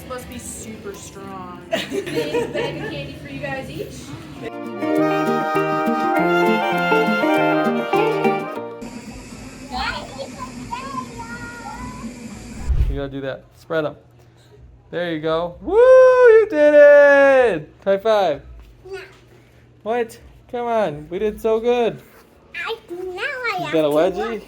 Must be super strong. Big bag of candy for you guys each. You gotta do that. Spread them. There you go. Woo! You did it! High five. No. What? Come on. We did so good. I You got a wedgie?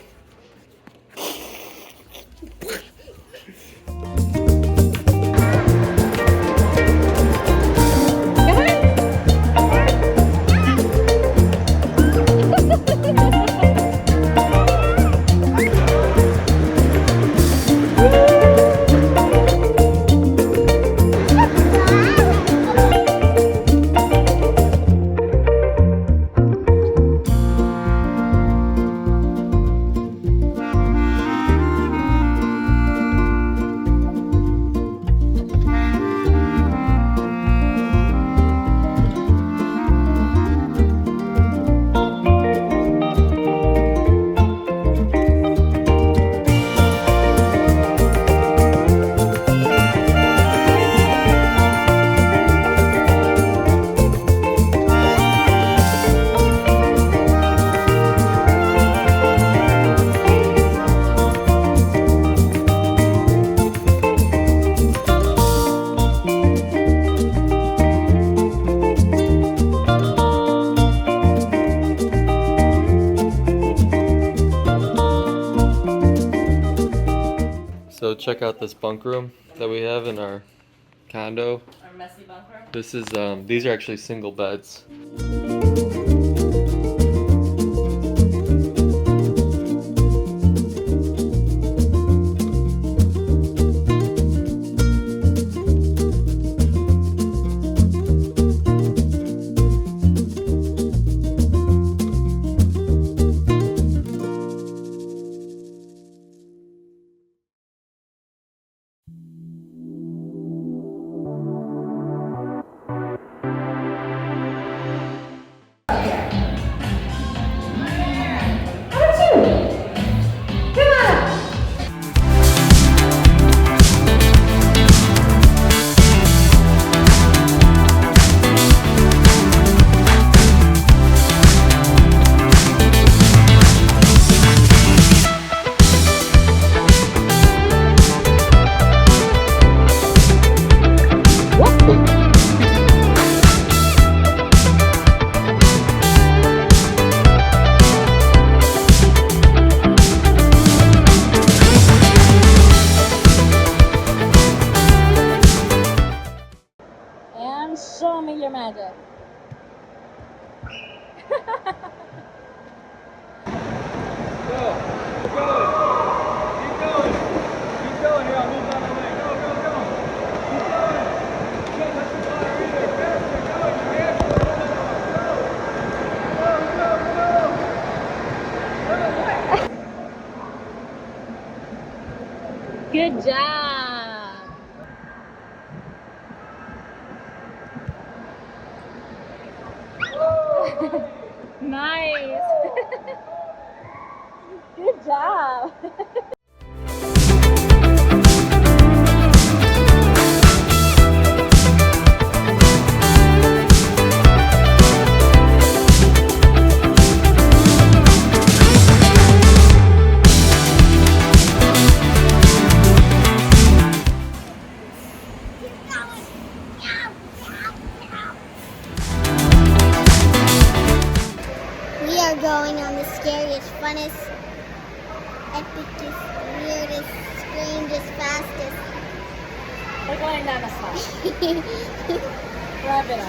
So check out this bunk room that we have in our condo. Our messy bunk room. This is these are actually single beds. Show me your magic. Good job. Nice. Good job. We are going on the scariest, funnest, epicest, weirdest, strangest, fastest. We're going down a slide. Wrap it up.